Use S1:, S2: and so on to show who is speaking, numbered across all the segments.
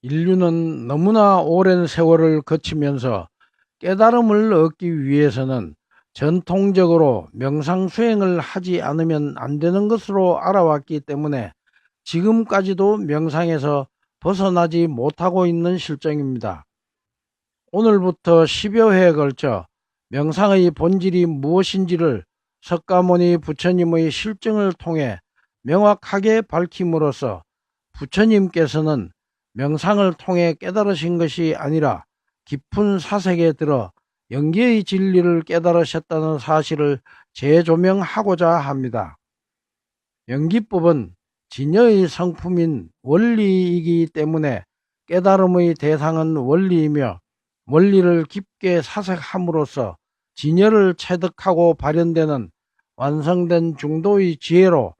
S1: 인류는 너무나 오랜 세월을 거치면서 깨달음을 얻기 위해서는 전통적으로 명상 수행을 하지 않으면 안 되는 것으로 알아왔기 때문에 지금까지도 명상에서 벗어나지 못하고 있는 실정입니다. 오늘부터 10여 회에 걸쳐 명상의 본질이 무엇인지를 석가모니 부처님의 실증을 통해 명확하게 밝힘으로써 부처님께서는 명상을 통해 깨달으신 것이 아니라 깊은 사색에 들어 영계의 진리를 깨달으셨다는 사실을 재조명하고자 합니다. 영기법은 진여의 성품인 원리이기 때문에 깨달음의 대상은 원리이며 원리를 깊게 사색함으로써 진여를 체득하고 발현되는 완성된 중도의 지혜로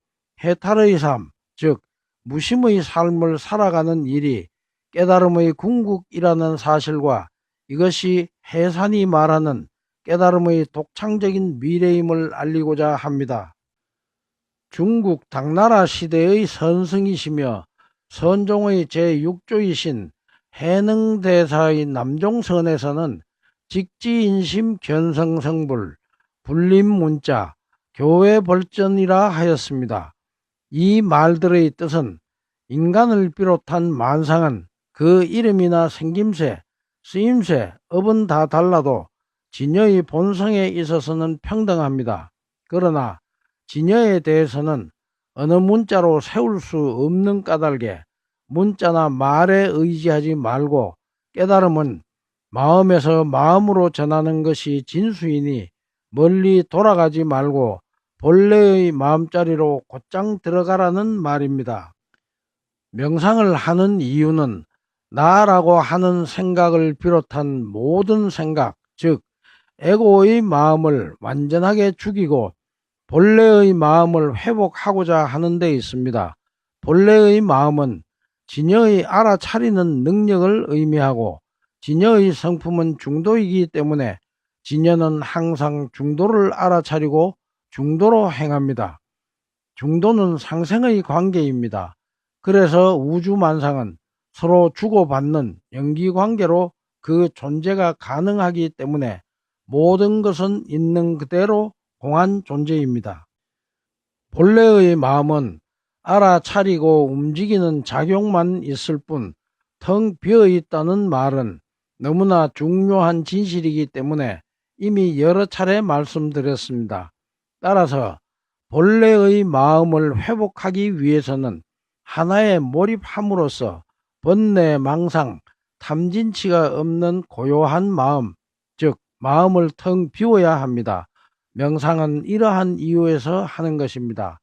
S1: 해탈의 삶, 즉 무심의 삶을 살아가는 일이 깨달음의 궁극이라는 사실과 이것이 해산이 말하는 깨달음의 독창적인 미래임을 알리고자 합니다. 중국 당나라 시대의 선승이시며 선종의 제6조이신 해능대사의 남종선에서는 직지인심 견성성불, 불림문자, 교회벌전이라 하였습니다. 이 말들의 뜻은 인간을 비롯한 만상은 그 이름이나 생김새, 쓰임새, 업은 다 달라도 진여의 본성에 있어서는 평등합니다. 그러나 진여에 대해서는 어느 문자로 세울 수 없는 까닭에 문자나 말에 의지하지 말고 깨달음은 마음에서 마음으로 전하는 것이 진수이니 멀리 돌아가지 말고 본래의 마음자리로 곧장 들어가라는 말입니다. 명상을 하는 이유는 나라고 하는 생각을 비롯한 모든 생각, 즉 에고의 마음을 완전하게 죽이고 본래의 마음을 회복하고자 하는 데 있습니다. 본래의 마음은 진여의 알아차리는 능력을 의미하고 진여의 성품은 중도이기 때문에 진여는 항상 중도를 알아차리고 중도로 행합니다. 중도는 상생의 관계입니다. 그래서 우주만상은 서로 주고받는 연기관계로 그 존재가 가능하기 때문에 모든 것은 있는 그대로 공한 존재입니다. 본래의 마음은 알아차리고 움직이는 작용만 있을 뿐 텅 비어있다는 말은 너무나 중요한 진실이기 때문에 이미 여러 차례 말씀드렸습니다. 따라서 본래의 마음을 회복하기 위해서는 하나에 몰입함으로써 번뇌, 망상, 탐진치가 없는 고요한 마음, 즉 마음을 텅 비워야 합니다. 명상은 이러한 이유에서 하는 것입니다.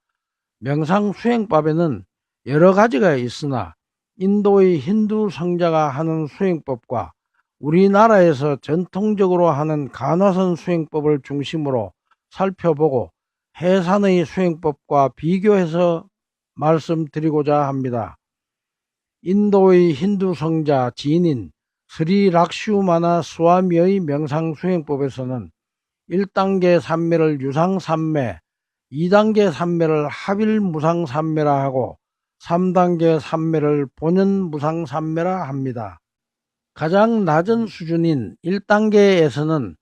S1: 명상 수행법에는 여러 가지가 있으나 인도의 힌두 성자가 하는 수행법과 우리나라에서 전통적으로 하는 간화선 수행법을 중심으로 살펴보고 해산의 수행법과 비교해서 말씀드리고자 합니다. 인도의 힌두 성자 지인 스리 락슈마나 스와미의 명상 수행법에서는 1단계 삼매를 유상삼매, 2단계 삼매를 합일무상삼매라 하고 3단계 삼매를 본연무상삼매라 합니다. 가장 낮은 수준인 1단계에서는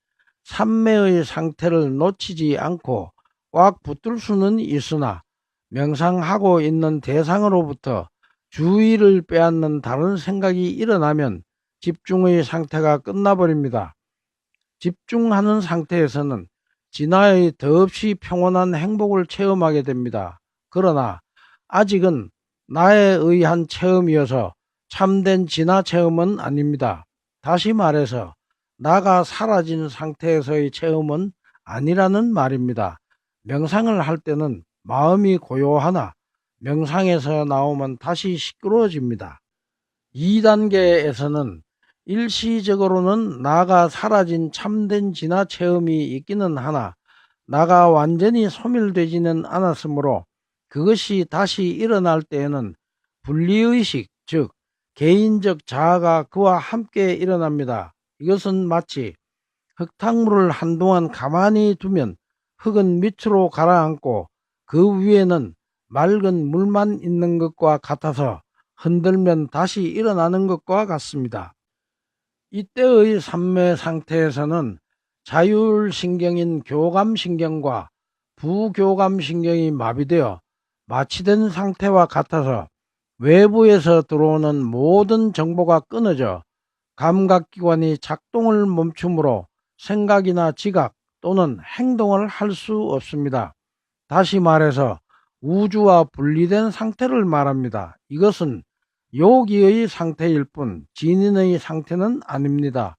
S1: 삼매의 상태를 놓치지 않고 꽉 붙들 수는 있으나 명상하고 있는 대상으로부터 주의를 빼앗는 다른 생각이 일어나면 집중의 상태가 끝나버립니다. 집중하는 상태에서는 진화의 더없이 평온한 행복을 체험하게 됩니다. 그러나 아직은 나에 의한 체험이어서 참된 진화 체험은 아닙니다. 다시 말해서 나가 사라진 상태에서의 체험은 아니라는 말입니다. 명상을 할 때는 마음이 고요하나 명상에서 나오면 다시 시끄러워집니다. 2단계에서는 일시적으로는 나가 사라진 참된 진화 체험이 있기는 하나 나가 완전히 소멸되지는 않았으므로 그것이 다시 일어날 때에는 분리의식, 즉 개인적 자아가 그와 함께 일어납니다. 이것은 마치 흙탕물을 한동안 가만히 두면 흙은 밑으로 가라앉고 그 위에는 맑은 물만 있는 것과 같아서 흔들면 다시 일어나는 것과 같습니다. 이때의 삼매 상태에서는 자율신경인 교감신경과 부교감신경이 마비되어 마취된 상태와 같아서 외부에서 들어오는 모든 정보가 끊어져 감각기관이 작동을 멈추므로 생각이나 지각 또는 행동을 할 수 없습니다. 다시 말해서 우주와 분리된 상태를 말합니다. 이것은 요기의 상태일 뿐 진인의 상태는 아닙니다.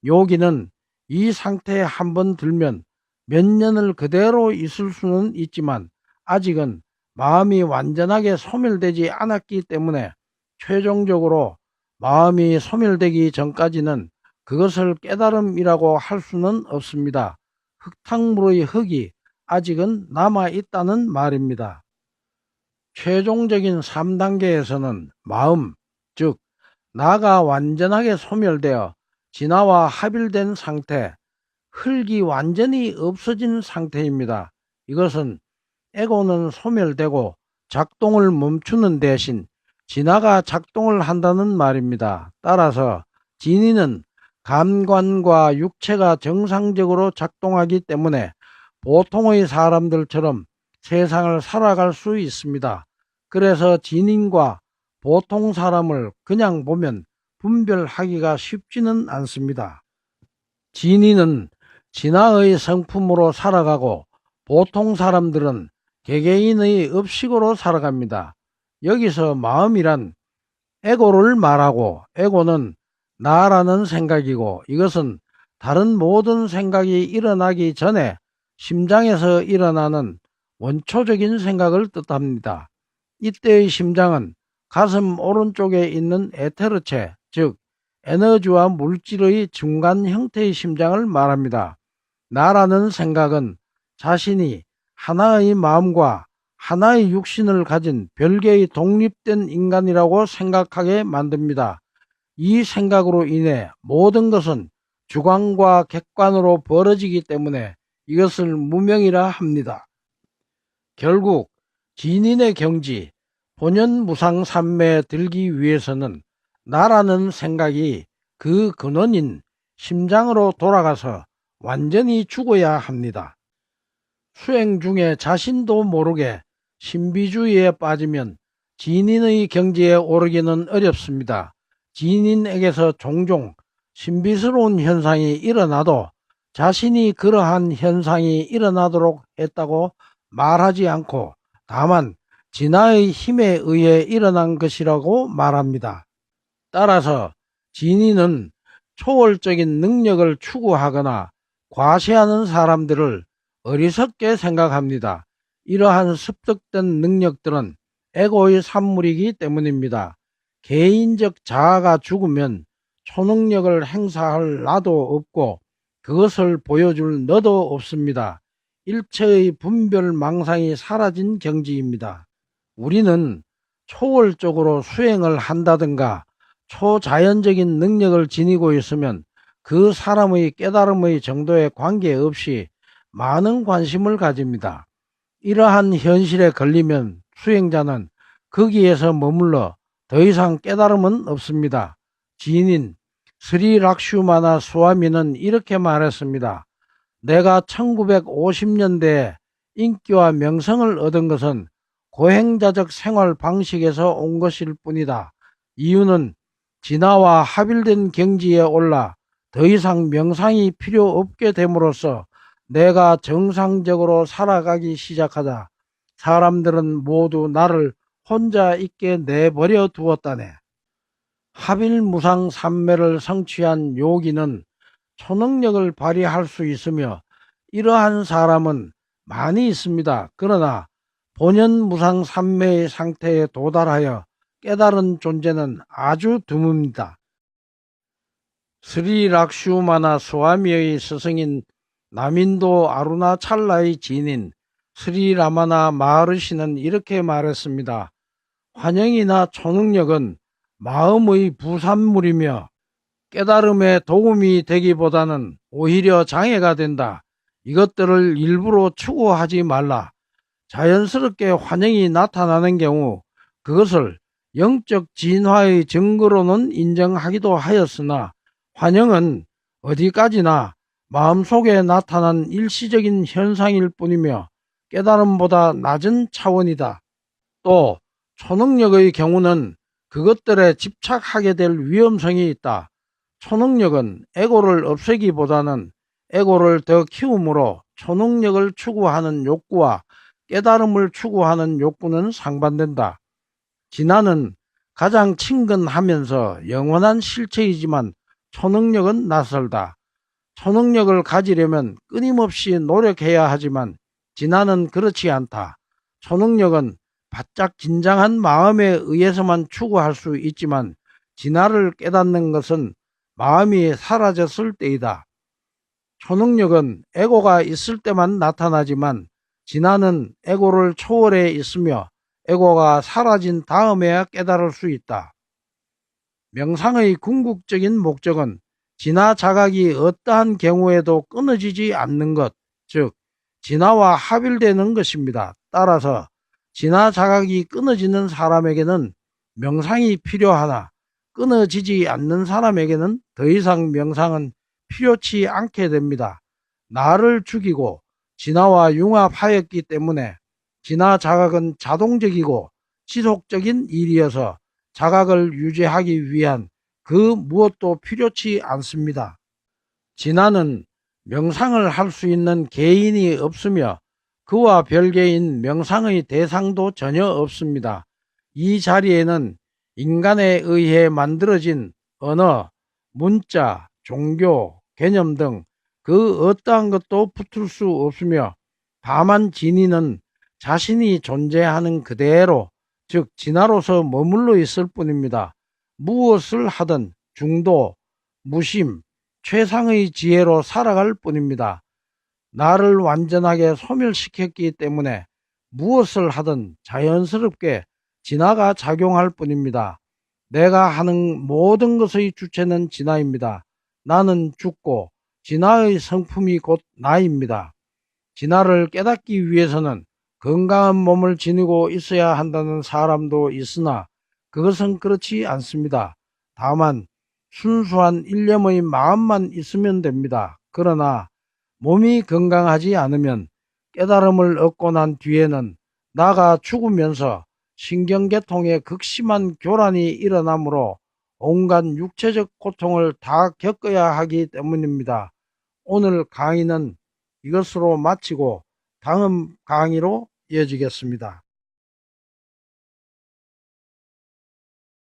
S1: 요기는 이 상태에 한번 들면 몇 년을 그대로 있을 수는 있지만 아직은 마음이 완전하게 소멸되지 않았기 때문에 최종적으로 마음이 소멸되기 전까지는 그것을 깨달음이라고 할 수는 없습니다. 흙탕물의 흙이 아직은 남아있다는 말입니다. 최종적인 3단계에서는 마음, 즉 나가 완전하게 소멸되어 진화와 합일된 상태, 흙이 완전히 없어진 상태입니다. 이것은 에고는 소멸되고 작동을 멈추는 대신 진화가 작동을 한다는 말입니다. 따라서 진이는 감관과 육체가 정상적으로 작동하기 때문에 보통의 사람들처럼 세상을 살아갈 수 있습니다. 그래서 진인과 보통 사람을 그냥 보면 분별하기가 쉽지는 않습니다. 진인은 진화의 성품으로 살아가고 보통 사람들은 개개인의 업식으로 살아갑니다. 여기서 마음이란 에고를 말하고 에고는 나라는 생각이고 이것은 다른 모든 생각이 일어나기 전에 심장에서 일어나는 원초적인 생각을 뜻합니다. 이때의 심장은 가슴 오른쪽에 있는 에테르체, 즉 에너지와 물질의 중간 형태의 심장을 말합니다. 나라는 생각은 자신이 하나의 마음과 하나의 육신을 가진 별개의 독립된 인간이라고 생각하게 만듭니다. 이 생각으로 인해 모든 것은 주관과 객관으로 벌어지기 때문에 이것을 무명이라 합니다. 결국 진인의 경지, 본연무상삼매에 들기 위해서는 나라는 생각이 그 근원인 심장으로 돌아가서 완전히 죽어야 합니다. 수행 중에 자신도 모르게 신비주의에 빠지면 진인의 경지에 오르기는 어렵습니다. 진인에게서 종종 신비스러운 현상이 일어나도 자신이 그러한 현상이 일어나도록 했다고 말하지 않고 다만 진화의 힘에 의해 일어난 것이라고 말합니다. 따라서 진인은 초월적인 능력을 추구하거나 과시하는 사람들을 어리석게 생각합니다. 이러한 습득된 능력들은 에고의 산물이기 때문입니다. 개인적 자아가 죽으면 초능력을 행사할 나도 없고 그것을 보여줄 너도 없습니다. 일체의 분별 망상이 사라진 경지입니다. 우리는 초월적으로 수행을 한다든가 초자연적인 능력을 지니고 있으면 그 사람의 깨달음의 정도에 관계없이 많은 관심을 가집니다. 이러한 현실에 걸리면 수행자는 거기에서 머물러 더 이상 깨달음은 없습니다. 지인인 스리 락슈마나 스와미는 이렇게 말했습니다. 내가 1950년대에 인기와 명성을 얻은 것은 고행자적 생활 방식에서 온 것일 뿐이다. 이유는 진화와 합일된 경지에 올라 더 이상 명상이 필요 없게 됨으로써 내가 정상적으로 살아가기 시작하자 사람들은 모두 나를 혼자 있게 내버려 두었다네. 합일무상 삼매를 성취한 요기는 초능력을 발휘할 수 있으며 이러한 사람은 많이 있습니다. 그러나 본연무상 삼매의 상태에 도달하여 깨달은 존재는 아주 드뭅니다. 스리 락슈마나 스와미의 스승인 남인도 아루나찰라의 지인인 스리 라마나 마하르시는 이렇게 말했습니다. 환영이나 초능력은 마음의 부산물이며 깨달음에 도움이 되기보다는 오히려 장애가 된다. 이것들을 일부러 추구하지 말라. 자연스럽게 환영이 나타나는 경우 그것을 영적 진화의 증거로는 인정하기도 하였으나 환영은 어디까지나 마음속에 나타난 일시적인 현상일 뿐이며 깨달음보다 낮은 차원이다. 또 초능력의 경우는 그것들에 집착하게 될 위험성이 있다. 초능력은 에고를 없애기보다는 에고를 더 키움으로 초능력을 추구하는 욕구와 깨달음을 추구하는 욕구는 상반된다. 진화는 가장 친근하면서 영원한 실체이지만 초능력은 낯설다. 초능력을 가지려면 끊임없이 노력해야 하지만 진화는 그렇지 않다. 초능력은 바짝 긴장한 마음에 의해서만 추구할 수 있지만 진화를 깨닫는 것은 마음이 사라졌을 때이다. 초능력은 에고가 있을 때만 나타나지만 진화는 에고를 초월해 있으며 에고가 사라진 다음에야 깨달을 수 있다. 명상의 궁극적인 목적은 진화 자각이 어떠한 경우에도 끊어지지 않는 것, 즉 진화와 합일되는 것입니다. 따라서 진화 자각이 끊어지는 사람에게는 명상이 필요하나 끊어지지 않는 사람에게는 더 이상 명상은 필요치 않게 됩니다. 나를 죽이고 진화와 융합하였기 때문에 진화 자각은 자동적이고 지속적인 일이어서 자각을 유지하기 위한 그 무엇도 필요치 않습니다. 진화는 명상을 할 수 있는 개인이 없으며 그와 별개인 명상의 대상도 전혀 없습니다. 이 자리에는 인간에 의해 만들어진 언어, 문자, 종교, 개념 등 그 어떠한 것도 붙을 수 없으며 다만 진의는 자신이 존재하는 그대로 즉 진화로서 머물러 있을 뿐입니다. 무엇을 하든 중도, 무심, 최상의 지혜로 살아갈 뿐입니다. 나를 완전하게 소멸시켰기 때문에 무엇을 하든 자연스럽게 진화가 작용할 뿐입니다. 내가 하는 모든 것의 주체는 진화입니다. 나는 죽고 진화의 성품이 곧 나입니다. 진화를 깨닫기 위해서는 건강한 몸을 지니고 있어야 한다는 사람도 있으나 그것은 그렇지 않습니다. 다만 순수한 일념의 마음만 있으면 됩니다. 그러나 몸이 건강하지 않으면 깨달음을 얻고 난 뒤에는 나가 죽으면서 신경계통에 극심한 교란이 일어나므로 온갖 육체적 고통을 다 겪어야 하기 때문입니다. 오늘 강의는 이것으로 마치고 다음 강의로 이어지겠습니다.